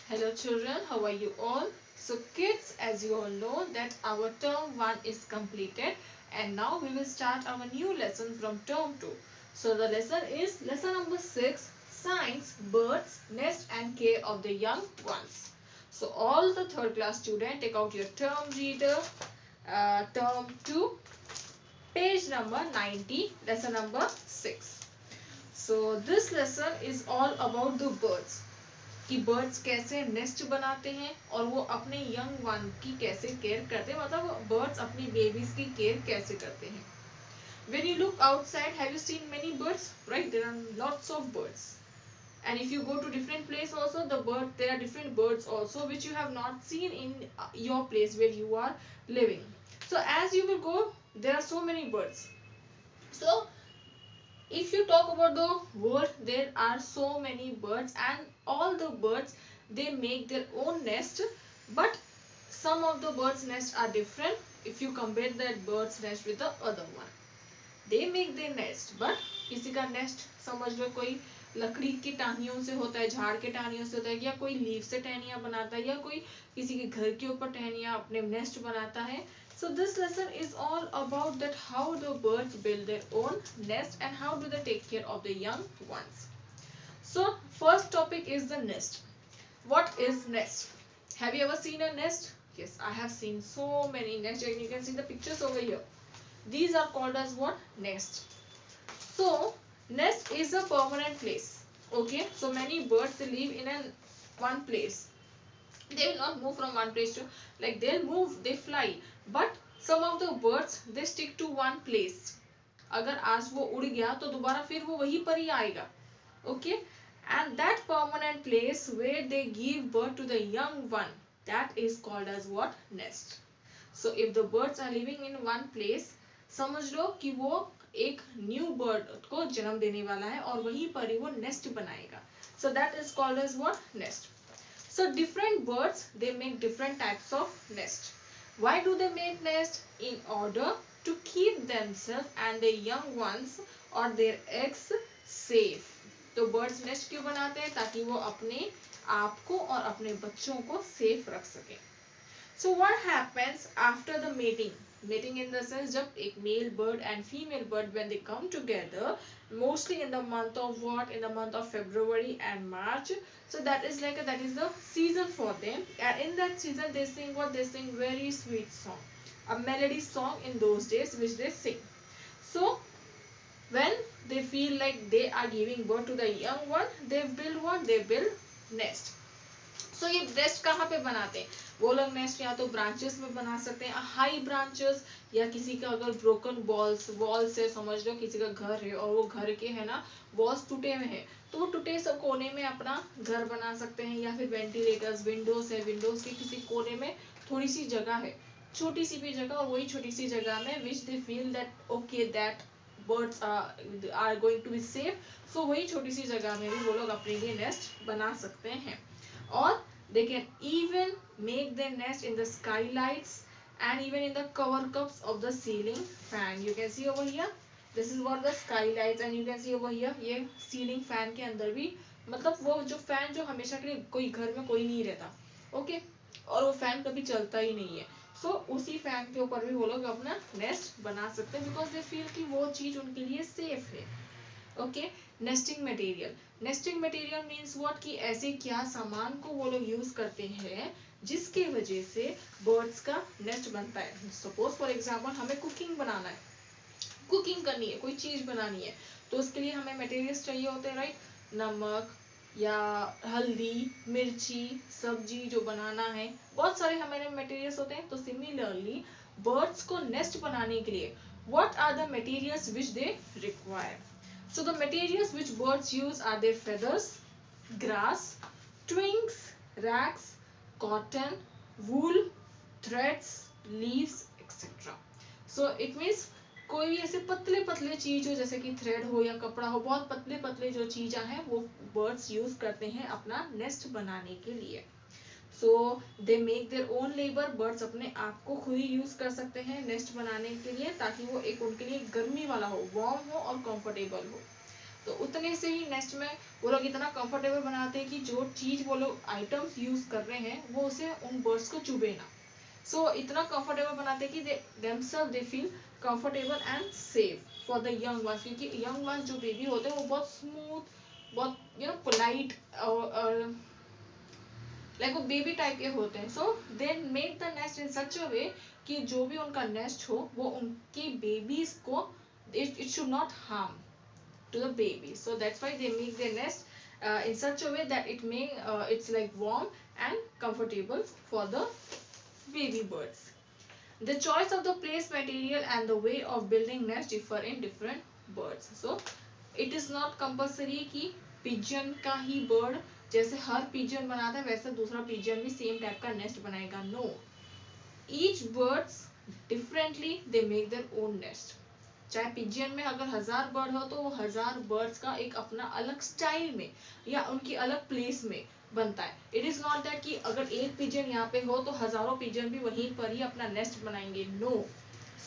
Hello children, how are you all? So kids, as you all know that our term 1 is completed and now we will start our new lesson from term 2. So the lesson is lesson number 6, Science, Birds, Nest and Care of the Young Ones. So all the third class students, take out your term reader, term 2, page number 90, lesson number 6. So this lesson is all about the birds. कि birds कैसे nest बनाते हैं और वो अपने young one की कैसे care करते हैं, मतलब बर्ड्स अपनी बेबीज की केयर कैसे करते हैं. When you look outside, have you seen many birds? Right, there are lots of birds. And if you go to different place also, there are different birds also which you have not seen in your place where you are living. So as you will go, there are so many birds. So if you talk about the world, there are so many birds and all the birds, they make their own nest, but some of the birds nest are different if you compare that bird's nest with the other one. They make their nest, but किसी का nest समझ लो कोई लकड़ी की टहनियों से होता है, झाड़ के टहनियों से होता है, या कोई लीफ से टहनियां बनाता है, या कोई किसी के घर के ऊपर टहनियां अपने नेस्ट बनाता है. So this lesson is all about that how the birds build their own nest and how do they take care of the young ones. So first topic is the nest. What is nest? Have you ever seen a nest? Yes, I have seen so many nests and you can see the pictures over here. These are called as what? Nest. So nest is a permanent place. Okay, so many birds, they live in one place. They will not move from one place to, like, they'll move, they fly, but some of the birds, they stick to one place. अगर आज वो उड़ गया तो दोबारा फिर वो वहीं पर ही आएगा. Okay, and that permanent place where they give birth to the young one, that is called as what? Nest. So if the birds are living in one place, समझ लो कि वो एक न्यू बर्ड को जन्म देने वाला है और वहीं पर ही वो नेस्ट बनाएगा. So that is called as what? Nest. So different birds, they make different types of nest. Why do they make nest? In order to keep themselves and their young ones or their eggs safe. तो birds nest क्यों बनाते हैं? ताकि वो अपने आप को और अपने बच्चों को सेफ रख सके. So what happens after the mating? Mating in the sense जब एक male bird and female bird, when they come together, mostly in the month of what? In the month of February and March. So that is the season for them, and in that season they sing what? They sing very sweet song, a melody song in those days which they sing. So when they feel like they are giving birth to the young one, they build what? They build nest. सो ये nest कहाँ पे बनाते हैं? वो लोग nest या तो branches में बना सकते हैं, हाई ब्रांचेस, या किसी का अगर ब्रोकन वॉल्स है, समझ लो किसी का घर है और वो घर के है ना वॉल्स टूटे हुए हैं, तो वो टूटे सब कोने में अपना घर बना सकते हैं. या फिर वेंटिलेटर्स, विंडोज है, विंडोज के किसी कोने में थोड़ी सी जगह है, छोटी सी भी जगह, और वही छोटी सी जगह में which they feel that okay that birds are going to be safe, so वही छोटी सी जगह में भी वो लोग अपने लिए नेस्ट बना सकते हैं. और they can even make their nest in the skylights and even in the cover cups of the ceiling fan. You can see over here, this is what the skylights, and you can see over here ये ceiling fan के अंदर भी, मतलब वो जो fan जो हमेशा के लिए कोई घर में कोई नहीं रहता, ओके, और वो फैन कभी चलता ही नहीं है, सो उसी फैन के ऊपर भी वो लोग अपना नेस्ट बना सकते हैं बिकॉज दे फील कि वो चीज उनके लिए सेफ है. Okay, nesting material. Nesting material means what? कि ऐसे क्या सामान को वो लोग यूज करते हैं जिसके वजह से बर्ड्स का नेस्ट बनता है. सपोज फॉर एग्जांपल हमें कुकिंग बनाना है, कुकिंग करनी है, कोई चीज बनानी है, तो उसके लिए हमें मटेरियल्स चाहिए होते हैं, राइट? नमक या हल्दी, मिर्ची, सब्जी जो बनाना है, बहुत सारे हमारे मटेरियल्स होते हैं. तो सिमिलरली बर्ड्स को नेस्ट बनाने के लिए what are the materials which they require? So the materials which birds use are their feathers, grass, twigs, rags, cotton, wool, threads, leaves, etc. So it means कोई भी ऐसे पतले पतले चीज हो, जैसे कि थ्रेड हो या कपड़ा हो, बहुत पतले पतले जो चीजें हैं वो बर्ड्स यूज करते हैं अपना नेस्ट बनाने के लिए. So they make their own labour. Birds अपने आप को खुद ही यूज कर सकते हैं नेस्ट बनाने के लिए, ताकि वो एक उनके लिए गर्मी वाला हो, वार्म हो और कंफर्टेबल हो. तो उतने से ही नेस्ट में वो लोग इतना कंफर्टेबल बनाते हैं कि जो चीज वो लोग आइटम्स यूज कर रहे हैं वो उसे उन बर्ड्स को चुभे ना। सो इतना कंफर्टेबल बनाते हैं कि they themselves they feel comfortable and safe for the young ones, क्योंकि यंग वंस जो बेबी होते हैं वो बहुत स्मूथ, बहुत पोलाइट और लाइक वो बेबी टाइप के होते हैं। So they make the nest in such a way कि जो भी उनका नेस्ट हो वो उनकी बेबीज को it should not harm to the baby. So that's why they make their nest in such a way that it's like warm and comfortable for the baby birds. The choice of the place, material and the way of building nest differ in different birds. So it is not compulsory कि pigeon का ही bird जैसे हर pigeon बनाता है वैसे दूसरा pigeon भी same type का nest बनाएगा. No, each birds differently they make their own nest. चाहे पिजियन में अगर 1000 बर्ड हो तो वो 1000 बर्ड्स का एक अपना अलग स्टाइल में या उनकी अलग प्लेस में बनता है. इट इज नॉट दैट कि अगर एक पिजियन यहाँ पे हो तो हजारों पिजियन भी वहीं पर ही अपना नेस्ट बनाएंगे. No.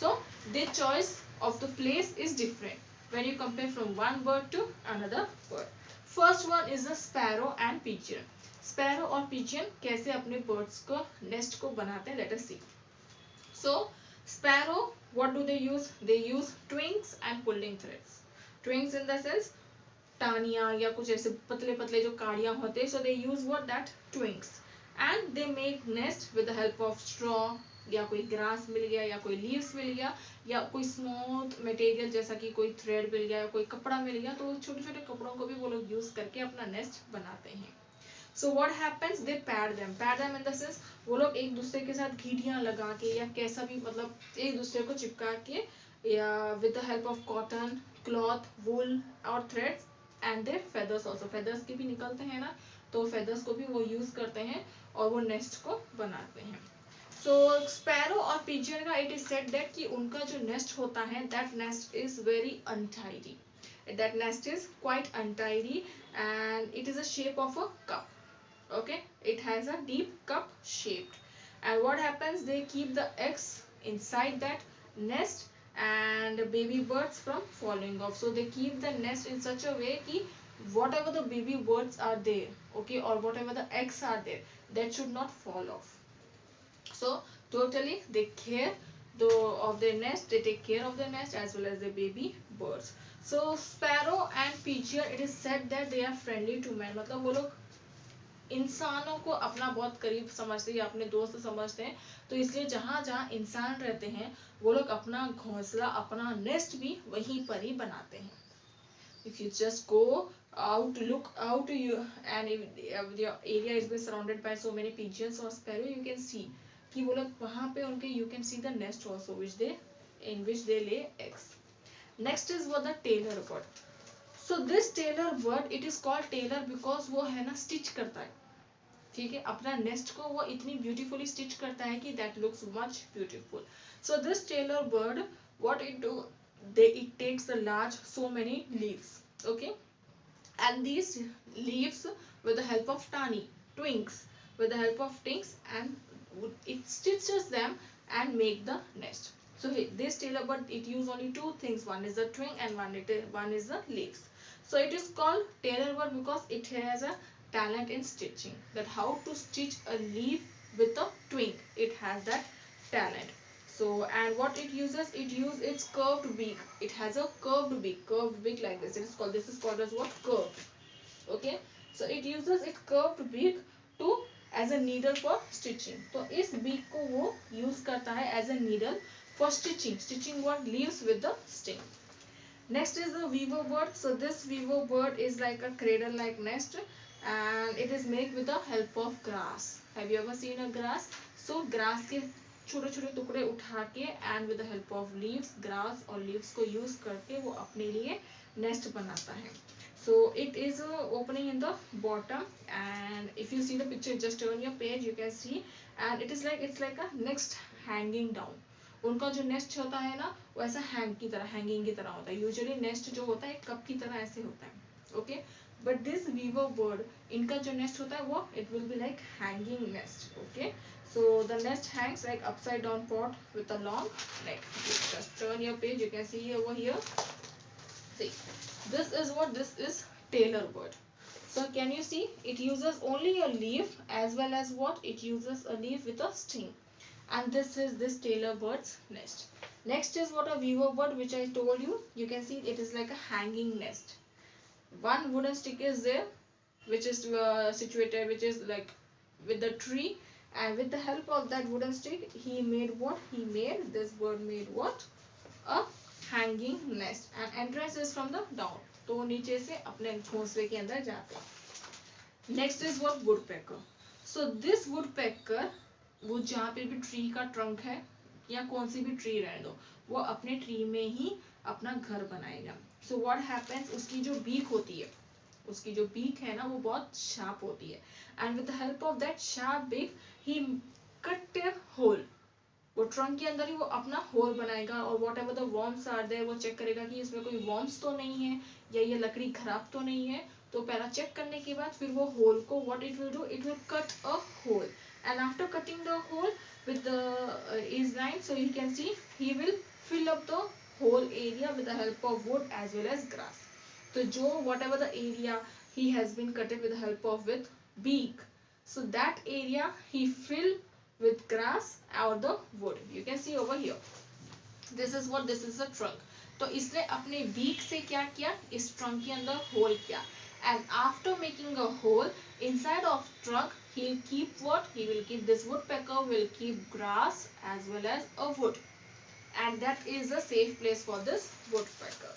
So the choice of the place is different when you compare from one bird to another bird. First one is the sparrow and pigeon. Sparrow और पिजियन कैसे अपने बर्ड्स को नेस्ट को बनाते हैं, let us see. So sparrow, what do they use? They use twins and pulling threads. Twins in the sense Tania या कुछ ऐसे पतले पतले जो काड़ियां होते हैं. So they use what that twins and they make nest with the help of straw या कोई ग्रास मिल गया या कोई लीव्स मिल गया या कोई स्मूथ मटेरियल जैसा कि कोई थ्रेड मिल गया या कोई कपड़ा मिल गया. तो छोटे छोटे कपड़ों को भी वो लोग यूज करके अपना नेस्ट बनाते हैं. So what happens? They pad them. Pad them in the sense वो लोग एक दूसरे के साथ घीटियां लगा के या कैसा भी मतलब एक दूसरे को चिपका के या with the help of cotton, cloth, wool और threads and their feathers also. feathers के भी निकलते हैं ना, तो feathers को भी वो यूज करते हैं और वो nest को बनाते हैं. So sparrow और pigeon का it is said that कि उनका जो nest होता है that nest is very untidy. That nest is quite untidy and it is a shape of a cup. Okay, it has a deep cup shaped. And what happens, they keep the eggs inside that nest and baby birds from falling off. So they keep the nest in such a way ki whatever the baby birds are there, okay, or whatever the eggs are there, that should not fall off. So totally they care of their nest, they take care of their nest as well as the baby birds. So sparrow and pigeon, it is said that they are friendly to man. मतलब वो लोग इंसानों को अपना बहुत करीब समझते हैं या अपने दोस्त समझते हैं. तो इसलिए जहाँ जहाँ इंसान रहते हैं वो लोग अपना घोंसला अपना नेस्ट भी वहीं पर ही बनाते हैं. If you just go out, look out, and if your area is been surrounded by so many pigeons or sparrow, you can see कि वो लोग वहाँ पे उनके you can see the nest also in which they lay eggs. Next is what the tailor bird. So this tailor bird, it is called tailor because वो है ना stitch करता है. ठीक है, अपना नेस्ट को वो इतनी ब्यूटीफुली स्टिच करता है कि that looks much beautiful. So this tailor bird what it do, it takes the large so many leaves, okay, and these leaves with the help of twinks, with the help of twinks, and it stitches them and make the nest. So this tailor bird, it use only two things, one is the twing and one is the leaves. So it is called tailor bird because it has a talent in stitching, that how to stitch a leaf with a twig, it has that talent. So and what it uses, it uses its curved beak, it has a curved beak like this. This is called as what, curved. Okay, so it uses its curved beak to as a needle for stitching. तो इस beak को वो use करता है as a needle for stitching what, leaves with the sting. Next is the weaver bird. So this weaver bird is like a cradle like nest and it is made with the help of grass. Have you ever seen a grass? So grass के छोटे छोटे टुकड़े उठा के and with the help of leaves, grass और leaves को use करके वो अपने लिए nest बनाता है. So it is opening in the bottom and if you see the picture, just turn your page, you can see, and it's like a next hanging down. उनका जो नेस्ट होता है ना वो ऐसा हैंगिंग की तरह होता है. यूजुअली नेस्ट जो होता है कप की तरह ऐसे होता है. Okay, but this weaver bird, इनका जो नेस्ट होता है वो it will be like hanging nest. Okay, so the nest hangs like upside down pot with a long neck. Just turn your page, you can see over here. See, this is tailor bird. So can you see, it uses only a leaf as well as what? It uses a leaf with a sting. And this is this tailor bird's nest. Next is what? A weaver bird, which I told you. You can see it is like a hanging nest. One wooden stick is there, which is situated, which is like with the tree, and with the help of that wooden stick, he made what? He made, this bird made what? A hanging nest. And entrance is from the down. तो वो नीचे से अपने घोंसले के अंदर जाते हैं. Next is what? Woodpecker. So this woodpecker, वो जहाँ पे भी ट्री का ट्रंक है या कौन सी भी ट्री रहने दो, वो अपने ट्री में ही अपना घर बनाएगा. सो व्हाट हैपेंस, उसकी जो बीक होती है, उसकी जो बीक है ना, वो बहुत शार्प होती है. And with the help of that sharp beak he cut a hole. वो ट्रंक के अंदर ही वो अपना होल बनाएगा, और whatever the worms are there, वो चेक करेगा कि इसमें कोई वॉर्म्स तो नहीं है या ये लकड़ी खराब तो नहीं है. तो पहला चेक करने के बाद फिर वो होल को what it will do, it will cut a hole. And after cutting the hole with the his line, so you can see he will fill up the whole area with the help of wood as well as grass. So jo whatever the area he has been cut it with the help of with beak, so that area he fill with grass or the wood. You can see over here, this is what, this is a trunk. तो इसने अपने beak से क्या किया, इस trunk के अंदर whole किया. And after making a hole inside of trunk, he'll keep what? He will keep, this woodpecker will keep grass as well as a wood. And that is a safe place for this woodpecker.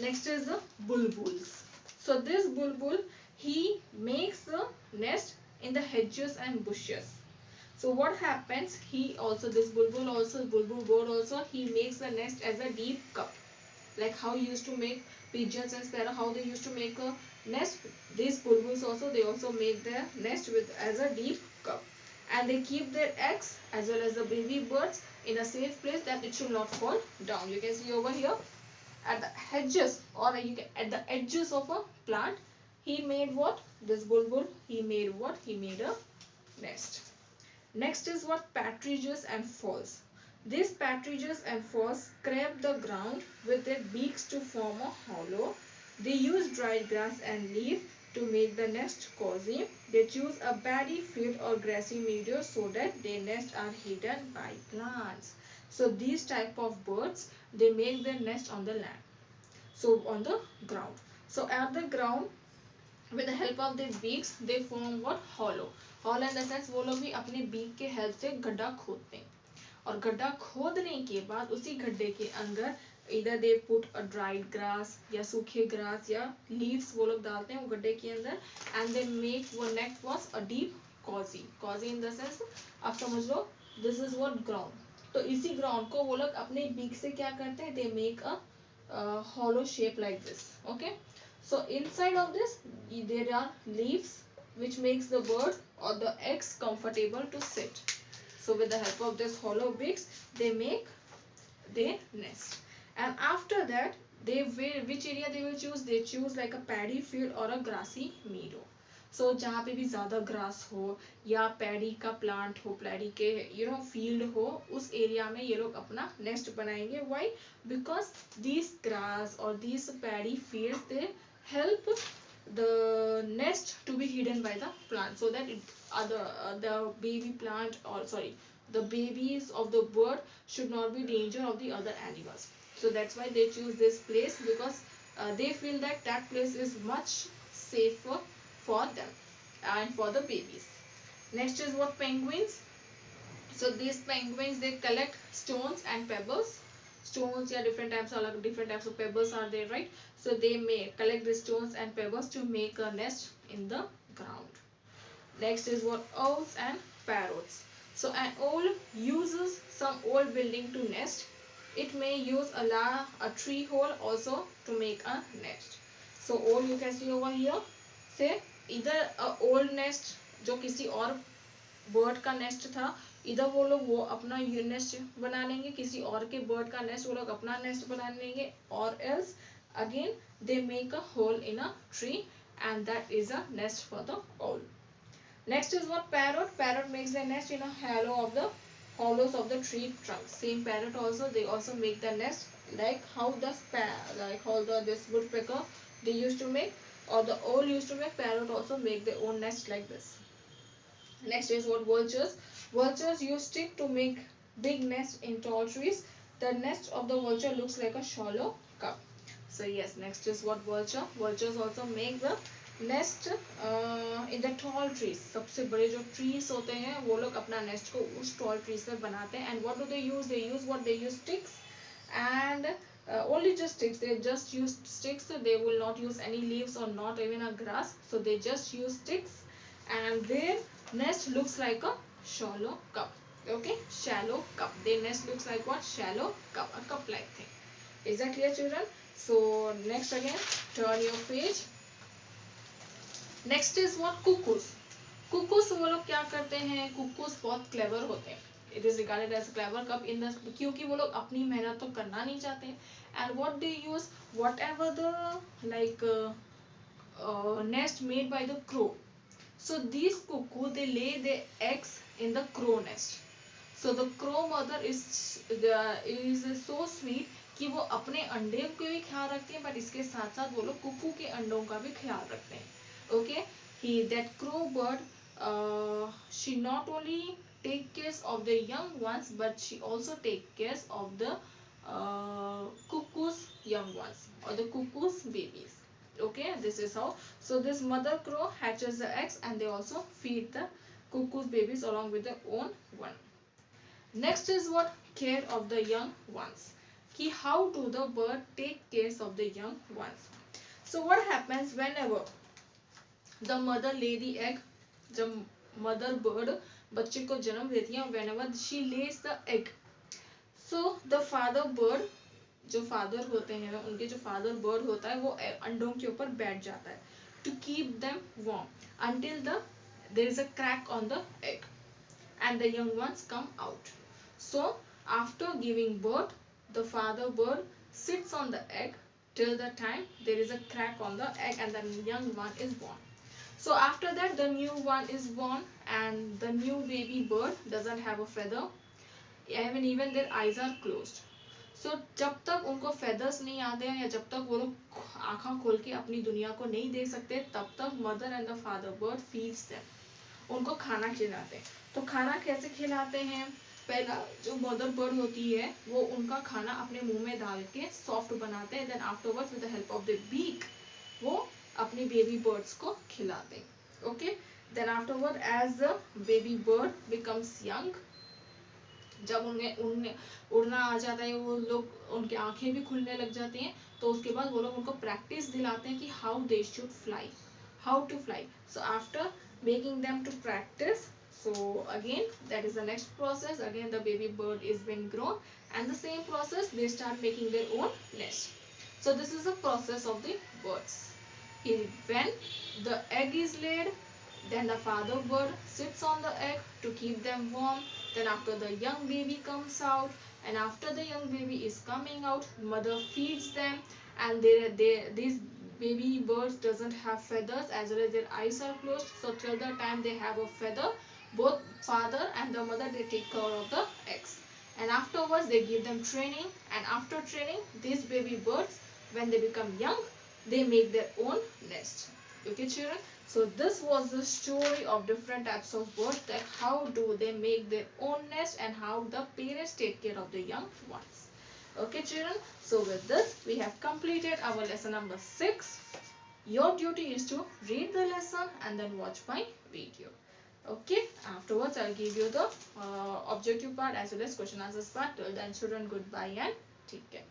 Next is the bulbuls. So this bulbul, he makes the nest in the hedges and bushes. So what happens, he also, this bulbul also, bulbul bird also, he makes the nest as a deep cup. Like how you used to make pigeons and sparrow, how they used to make a nest, these bulbuls also, they also make their nest with as a deep cup. And they keep their eggs as well as the baby birds in a safe place that it should not fall down. You can see over here at the hedges, or you can at the edges of a plant, he made what? This bulbul, he made what? He made a nest. Next is what? Partridges and falls. These partridges and falls scrape the ground with their beaks to form a hollow. They use dried grass and leaf to make the nest cozy. They choose a paddy field or grassy meadow so that their nests are hidden by plants. So these type of birds, they make their nest on the land. So on the ground. So at the ground, with the help of their beaks, they form what? Hollow. Hollow in the sense, वो लोग भी अपने beak के help से गड्ढा खोदते हैं. और गड्ढा खोदने के बाद उसी गड्ढे के अंदर इधर they put a dried grass या सूखे ग्रास या लीव्स वो लोग डालते हैं वो गड्ढे के अंदर. एंड दे मेक वो neck was a deep cosy. Cosy in the sense, आप समझ लो, दिस इज व्हाट ग्राउंड. तो इसी ग्राउंड को वो लोग अपने बीक से क्या करते हैं, दे make a hollow shape like this. Okay, so inside of this there are leaves which makes the bird or the eggs comfortable to sit. So with the help of this hollow beaks, they make their nest. And after that, they will, which area they will choose? They choose like a paddy field or a grassy meadow. So जहाँ पे भी ज़्यादा grass हो या paddy का plant हो, paddy के field हो, उस area में ये लोग अपना nest बनाएंगे. Why? Because these grass or these paddy fields, they help the nest to be hidden by the plant, so that the baby plant, or sorry, the babies of the bird should not be danger of the other animals. So that's why they choose this place, because they feel that that place is much safer for them and for the babies. Next is what? Penguins. So these penguins, they collect stones and pebbles. Stones, yeah, different types of pebbles are there, right? So they may collect the stones and pebbles to make a nest in the ground. Next is what? Owls and parrots. So an owl uses some old building to nest. It may use a tree hole also to make a nest. So owl, you can see over here, say either a old nest जो किसी और bird का nest था, इधर वो लोग वो अपना नेस्ट बना लेंगे, किसी और के बर्ड का नेस्ट वो लोग अपना नेस्ट बना लेंगे, और else again they make a hole in a tree, and that is a nest for the owl. Next is what? Parrot. Parrot makes their nest in a hollows of the tree trunk. Same parrot also, they also make the nest like how this woodpecker they used to make, or the owl used to make, parrot also make their own nest like this. Next is what vultures. Vultures use stick to make big nest in tall trees. The nest of the vulture looks like a shallow cup. So yes, next is what vulture. Vultures also make the nest in the tall trees. सबसे बड़े जो trees होते हैं वो लोग अपना nest को उस tall trees में बनाते हैं. And what do they use? They use what? They use sticks and only just sticks. They just use sticks. They will not use any leaves or not even a grass. So they just use sticks, and their nest looks like a shallow cup. Okay, shallow cup. Their nest looks like what? Shallow cup, a cup like thing. Is that clear, children? So next again, turn your page. Next is what? Cuckoos. Cuckoos वो लोग क्या करते हैं? Cuckoos बहुत clever होते हैं. It is regarded as clever cup in the, क्योंकि वो लोग अपनी मेहनत तो करना नहीं चाहते. And what they use, whatever the nest made by the crow. So these cuckoo they lay their eggs in the crow nest. So the crow mother is so sweet कि वो अपने अंडे को भी ख्याल रखती हैं, बट इसके साथ साथ वो लोग कुकू के अंडों का भी ख्याल रखते हैं. Okay, that crow bird, she not only take care of the young ones, but she also take care of the cuckoo's young ones or the cuckoo's babies. Okay, this is how. So this mother crow hatches the eggs, and they also feed the cuckoo's babies along with their own one. Next is what? Care of the young ones. Ki how do the bird take care of the young ones? So what happens whenever the mother lay the egg? जब mother bird बच्चे को जन्म देती है, whenever she lays the egg, so the father bird, जो father होते हैं उनके जो फादर बर्ड होता है वो अंडों के ऊपर बैठ जाता है to keep them warm until there is a crack on the egg and the young ones come out. So after giving birth, the father bird sits on the egg till the time there is a crack on the egg and the young one is born. So after that the new one is born, and the new baby bird doesn't have a feather, even their eyes are closed. So जब तक उनको feathers नहीं आते हैं या जब तक वो लोग आँखें खोल के अपनी दुनिया को नहीं देख सकते, तब तक mother and the father bird feeds them. उनको खाना खिलाते हैं. तो खाना कैसे खिलाते हैं? पहला जो मदर बर्ड होती है वो उनका खाना अपने मुंह में डाल के सॉफ्ट बनाते हैं. Then afterwards with the help of the beak वो अपनी बेबी बर्ड्स को खिलाते हैं. Okay, then afterward as the baby bird becomes young, जब उन्हें उड़ना आ जाता है, वो लोग उनकी आंखें भी खुलने लग जाती हैं, तो उसके बाद वो लोग उनको प्रैक्टिस दिलाते हैं कि how they should fly, how to fly. So after making them to practice, so again that is the next process. Again the baby bird is been grown, and the same process they start making their own nest. So this is the process of the birds. When the egg is laid, then the father bird sits on the egg to keep them warm. Then after the young baby comes out, and after the young baby is coming out, mother feeds them, and these baby birds doesn't have feathers as well as their eyes are closed. So till the time they have a feather, both father and the mother they take care of the eggs, and afterwards they give them training, and after training these baby birds, when they become young, they make their own nest. Okay children, so this was the story of different types of birds, that how do they make their own nest and how the parents take care of the young ones. Okay children, so with this we have completed our lesson number 6. Your duty is to read the lesson and then watch my video. Okay, afterwards I'll give you the objective part as well as question answers part. Till then children, goodbye and take care.